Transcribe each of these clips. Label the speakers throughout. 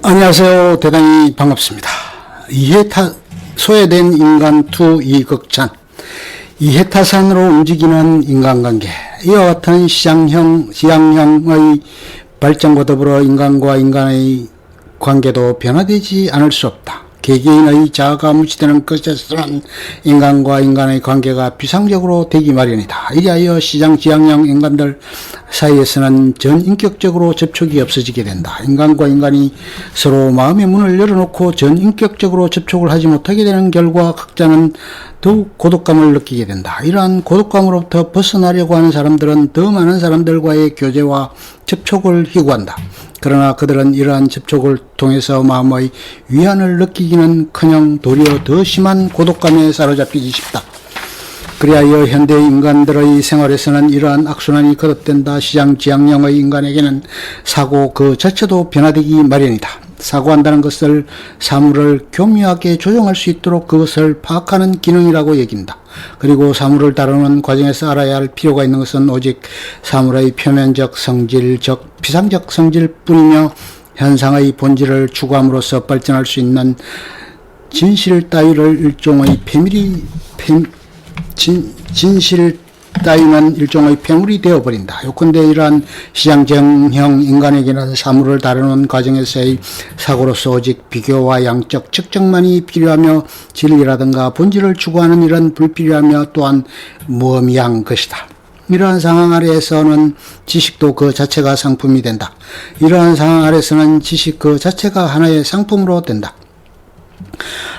Speaker 1: 안녕하세요. 대단히 반갑습니다. 소외된 인간2 이극찬, 이해타산으로 움직이는 인간관계. 이와 같은 지향형의 발전과 더불어 인간과 인간의 관계도 변화되지 않을 수 없다. 개개인의 자아가 무시되는 것에서는 인간과 인간의 관계가 비상적으로 되기 마련이다. 이리하여 지향형 인간들 사이에서는 전인격적으로 접촉이 없어지게 된다. 인간과 인간이 서로 마음의 문을 열어놓고 전인격적으로 접촉을 하지 못하게 되는 결과 각자는 더욱 고독감을 느끼게 된다. 이러한 고독감으로부터 벗어나려고 하는 사람들은 더 많은 사람들과의 교제와 접촉을 희구한다. 그러나 그들은 이러한 접촉을 통해서 마음의 위안을 느끼기는커녕 도리어 더 심한 고독감에 사로잡히기 쉽다. 그리하여 현대 인간들의 생활에서는 이러한 악순환이 거듭된다. 지향형의 인간에게는 사고 그 자체도 변화되기 마련이다. 사고한다는 것을 사물을 교묘하게 조정할 수 있도록 그것을 파악하는 기능이라고 여긴다. 그리고 사물을 다루는 과정에서 알아야 할 필요가 있는 것은 오직 사물의 표면적 성질, 즉 피상적 성질뿐이며 현상의 본질을 추구함으로써 발전할 수 있는 진실 따위를 일종의 진실 따위는 일종의 폐물이 되어버린다. 요컨대 이러한 지향형 인간에게는 사물을 다루는 과정에서의 사고로서 오직 비교와 양적 측정만이 필요하며 진리라든가 본질을 추구하는 이런 불필요하며 또한 무의미한 것이다. 이러한 상황 아래에서는 지식도 그 자체가 상품이 된다. 이러한 상황 아래에서는 지식 그 자체가 하나의 상품으로 된다.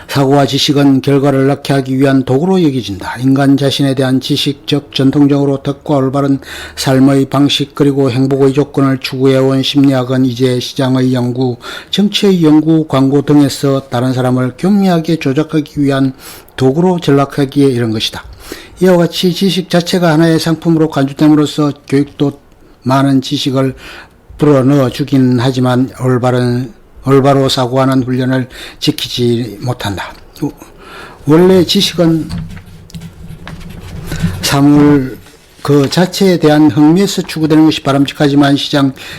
Speaker 1: 사고와 지식은 결과를 낳게 하기 위한 도구로 여겨진다. 인간 자신에 대한 지식, 즉 전통적으로 덕과 올바른 삶의 방식 그리고 행복의 조건을 추구해온 심리학은 이제 시장의 연구, 정치의 연구, 광고 등에서 다른 사람을 교묘하게 조작하기 위한 도구로 전락하기에 이른 것이다. 이와 같이 지식 자체가 하나의 상품으로 간주됨으로써 교육도 많은 지식을 불어넣어 주긴 하지만 올바로 사고하는 훈련을 지키지 못한다. 원래 지식은 사물 그 자체에 대한 흥미에서 추구되는 것이 바람직하지만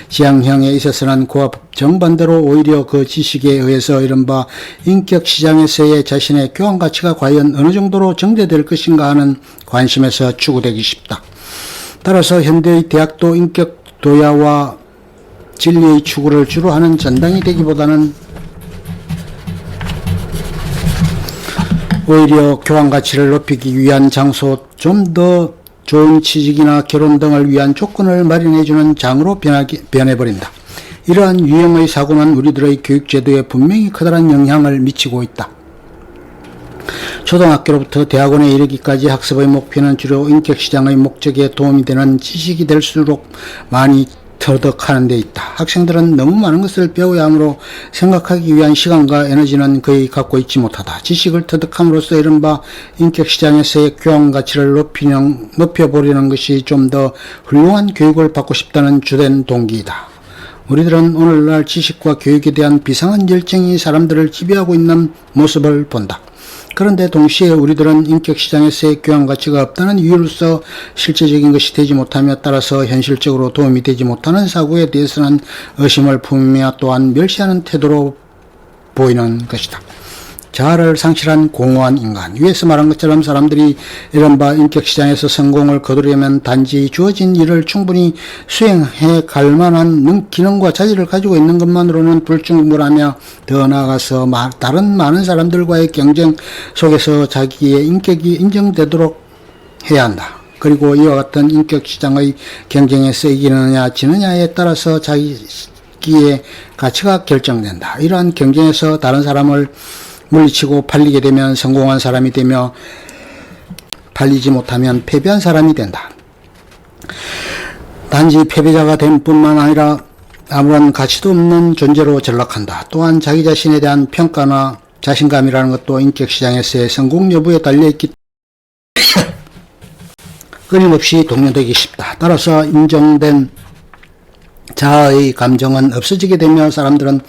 Speaker 1: 지향형에 있어서는 그와 정반대로 오히려 그 지식에 의해서 이른바 인격시장에서의 자신의 교환가치가 과연 어느 정도로 정대될 것인가 하는 관심에서 추구되기 쉽다. 따라서 현대의 대학도 인격 도야와 진리의 추구를 주로 하는 전당이 되기보다는 오히려 교환가치를 높이기 위한 장소, 좀 더 좋은 취직이나 결혼 등을 위한 조건을 마련해주는 장으로 변해버린다. 이러한 유형의 사고는 우리들의 교육제도에 분명히 커다란 영향을 미치고 있다. 초등학교로부터 대학원에 이르기까지 학습의 목표는 주로 인격시장의 목적에 도움이 되는 지식이 될수록 많이 터득하는 데 있다. 학생들은 너무 많은 것을 배워야 하므로 생각하기 위한 시간과 에너지는 거의 갖고 있지 못하다. 지식을 터득함으로써 이른바 인격시장에서의 교환가치를 높여보려는 것이 좀 더 훌륭한 교육을 받고 싶다는 주된 동기이다. 우리들은 오늘날 지식과 교육에 대한 비상한 열정이 사람들을 지배하고 있는 모습을 본다. 그런데 동시에 우리들은 인격시장에서의 교환가치가 없다는 이유로서 실제적인 것이 되지 못하며 따라서 현실적으로 도움이 되지 못하는 사고에 대해서는 의심을 품으며 또한 멸시하는 태도로 보이는 것이다. 자아를 상실한 공허한 인간. 위에서 말한 것처럼 사람들이 이른바 인격시장에서 성공을 거두려면 단지 주어진 일을 충분히 수행해 갈 만한 기능과 자질을 가지고 있는 것만으로는 불충분하며 더 나아가서 다른 많은 사람들과의 경쟁 속에서 자기의 인격이 인정되도록 해야 한다. 그리고 이와 같은 인격시장의 경쟁에서 이기느냐 지느냐에 따라서 자기의 가치가 결정된다. 이러한 경쟁에서 다른 사람을 물리치고 팔리게 되면 성공한 사람이 되며 팔리지 못하면 패배한 사람이 된다. 단지 패배자가 됨 뿐만 아니라 아무런 가치도 없는 존재로 전락한다. 또한 자기 자신에 대한 평가나 자신감이라는 것도 인격시장에서의 성공 여부에 달려있기 때문에 끊임없이 동요되기 쉽다. 따라서 인정된 자아의 감정은 없어지게 되며 사람들은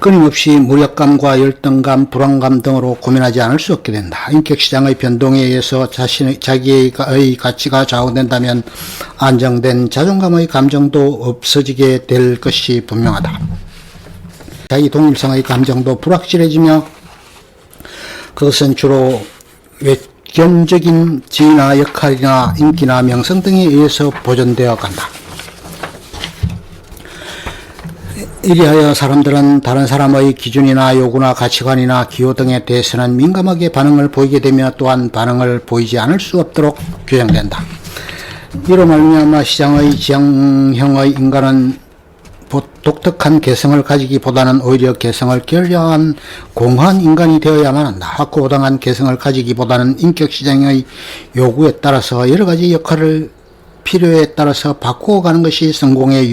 Speaker 1: 끊임없이 무력감과 열등감, 불안감 등으로 고민하지 않을 수 없게 된다. 인격시장의 변동에 의해서 자기의 가치가 좌우된다면 안정된 자존감의 감정도 없어지게 될 것이 분명하다. 자기 독립성의 감정도 불확실해지며 그것은 주로 외견적인 지위나 역할이나 인기나 명성 등에 의해서 보존되어 간다. 이리하여 사람들은 다른 사람의 기준이나 요구나 가치관이나 기호 등에 대해서는 민감하게 반응을 보이게 되며 또한 반응을 보이지 않을 수 없도록 규정된다. 이로 말미암아 시장의 지향형의 인간은 독특한 개성을 가지기보다는 오히려 개성을 결여한 공허한 인간이 되어야만 한다. 확고부당한 개성을 가지기보다는 인격시장의 요구에 따라서 여러가지 역할을 필요에 따라서 바꾸어 가는 것이 성공에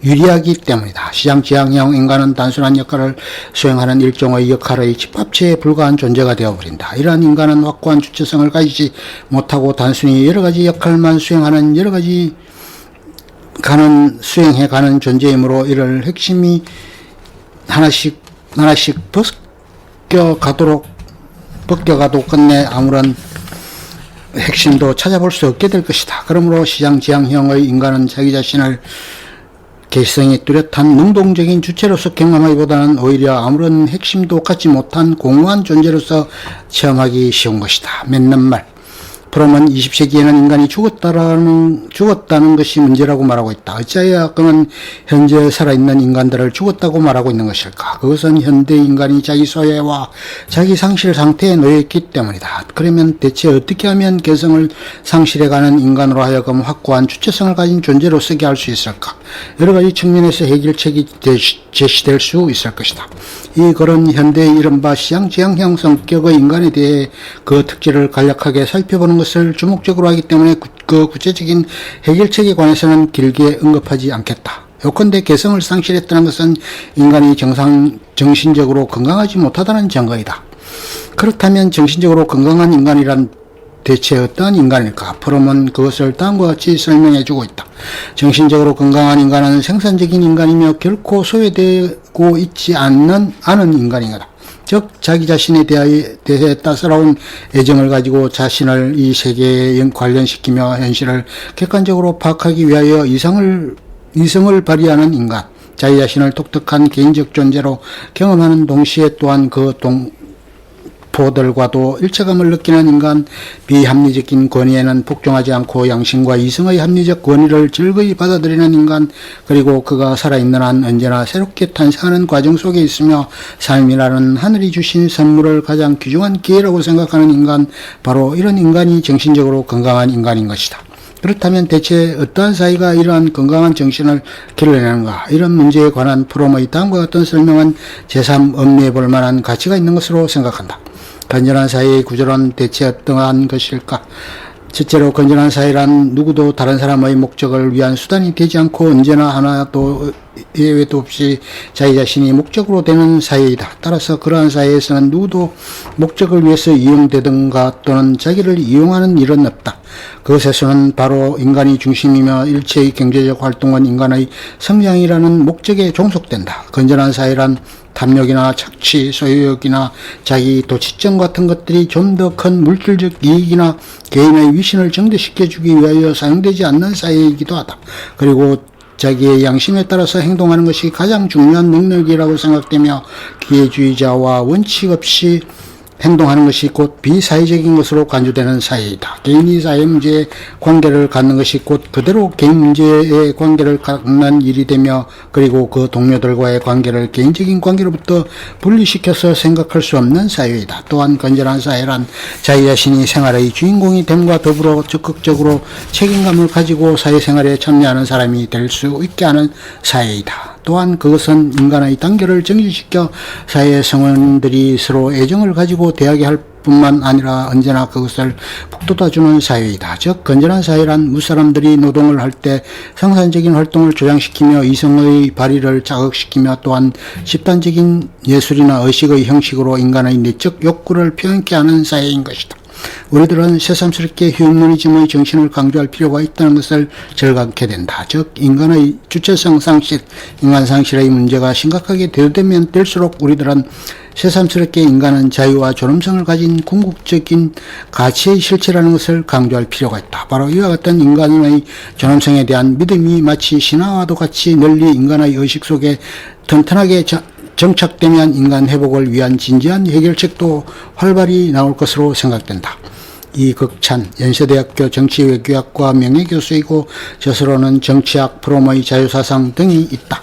Speaker 1: 유리하기 때문이다. 시장 지향형 인간은 단순한 역할을 수행하는 일종의 역할의 집합체에 불과한 존재가 되어버린다. 이러한 인간은 확고한 주체성을 가지지 못하고 단순히 여러가지 역할만 수행하는 수행해가는 존재이므로 이를 핵심이 하나씩 벗겨가도 끝내 아무런 핵심도 찾아볼 수 없게 될 것이다. 그러므로 시장 지향형의 인간은 자기 자신을 개성이 뚜렷한 능동적인 주체로서 경험하기보다는 오히려 아무런 핵심도 갖지 못한 공허한 존재로서 체험하기 쉬운 것이다. 맺는 말. 프롬은 20세기에는 인간이 죽었다는 것이 문제라고 말하고 있다. 어찌하여 그는 현재 살아있는 인간들을 죽었다고 말하고 있는 것일까? 그것은 현대 인간이 자기 소외와 자기 상실 상태에 놓여있기 때문이다. 그러면 대체 어떻게 하면 개성을 상실해가는 인간으로 하여금 확고한 주체성을 가진 존재로 쓰게 할 수 있을까? 여러 가지 측면에서 해결책이 제시될 수 있을 것이다. 이 글은 현대의 이른바 시장 지향형 성격의 인간에 대해 그 특질을 간략하게 살펴보는 것을 주목적으로 하기 때문에 그 구체적인 해결책에 관해서는 길게 언급하지 않겠다. 요컨대 개성을 상실했다는 것은 인간이 정신적으로 건강하지 못하다는 증거이다. 그렇다면 정신적으로 건강한 인간이란 대체 어떠한 인간일까? 프롬은 그것을 다음과 같이 설명해주고 있다. 정신적으로 건강한 인간은 생산적인 인간이며 결코 소외되고 있지 않은 인간이다. 즉 자기 자신에 대해 따스러운 애정을 가지고 자신을 이 세계에 관련시키며 현실을 객관적으로 파악하기 위하여 이성을 발휘하는 인간, 자기 자신을 독특한 개인적 존재로 경험하는 동시에 또한 그 동포들과도 일체감을 느끼는 인간, 비합리적인 권위에는 복종하지 않고 양심과 이성의 합리적 권위를 즐거이 받아들이는 인간, 그리고 그가 살아있는 한 언제나 새롭게 탄생하는 과정 속에 있으며 삶이라는 하늘이 주신 선물을 가장 귀중한 기회라고 생각하는 인간, 바로 이런 인간이 정신적으로 건강한 인간인 것이다. 그렇다면 대체 어떠한 사이가 이러한 건강한 정신을 길러내는가? 이런 문제에 관한 프롬의 다음과 같은 설명은 제3 음미해 볼 만한 가치가 있는 것으로 생각한다. 건전한 사회의 구조는 대체 어떠한 것일까? 첫째로 건전한 사회란 누구도 다른 사람의 목적을 위한 수단이 되지 않고 언제나 하나도 예외도 없이 자기 자신이 목적으로 되는 사회이다. 따라서 그러한 사회에서는 누구도 목적을 위해서 이용되든가 또는 자기를 이용하는 일은 없다. 그것에서는 바로 인간이 중심이며 일체의 경제적 활동은 인간의 성장이라는 목적에 종속된다. 건전한 사회란 탐욕이나 착취, 소유욕이나 자기 도취점 같은 것들이 좀 더 큰 물질적 이익이나 개인의 위신을 증대시켜주기 위하여 사용되지 않는 사회이기도 하다. 그리고 자기의 양심에 따라서 행동하는 것이 가장 중요한 능력이라고 생각되며 기회주의자와 원칙 없이 행동하는 것이 곧 비사회적인 것으로 간주되는 사회이다. 개인이 사회 문제에 관계를 갖는 것이 곧 그대로 개인 문제에 관계를 갖는 일이 되며 그리고 그 동료들과의 관계를 개인적인 관계로부터 분리시켜서 생각할 수 없는 사회이다. 또한 건전한 사회란 자기 자신이 생활의 주인공이 됨과 더불어 적극적으로 책임감을 가지고 사회생활에 참여하는 사람이 될 수 있게 하는 사회이다. 또한 그것은 인간의 단계를 정지시켜 사회의 성원들이 서로 애정을 가지고 대하게 할 뿐만 아니라 언제나 그것을 북돋아주는 사회이다. 즉 건전한 사회란 무사람들이 노동을 할 때 생산적인 활동을 조장시키며 이성의 발휘를 자극시키며 또한 집단적인 예술이나 의식의 형식으로 인간의 내적 욕구를 표현케 하는 사회인 것이다. 우리들은 새삼스럽게 휴머니즘의 정신을 강조할 필요가 있다는 것을 절감케 된다. 즉 인간의 주체성 상실, 인간 상실의 문제가 심각하게 대두되면 될수록 우리들은 새삼스럽게 인간은 자유와 존엄성을 가진 궁극적인 가치의 실체라는 것을 강조할 필요가 있다. 바로 이와 같은 인간의 존엄성에 대한 믿음이 마치 신화와도 같이 널리 인간의 의식 속에 튼튼하게 정착되면 인간 회복을 위한 진지한 해결책도 활발히 나올 것으로 생각된다. 이극찬 연세대학교 정치외교학과 명예교수이고 저서로는 정치학, 프롬의 자유사상 등이 있다.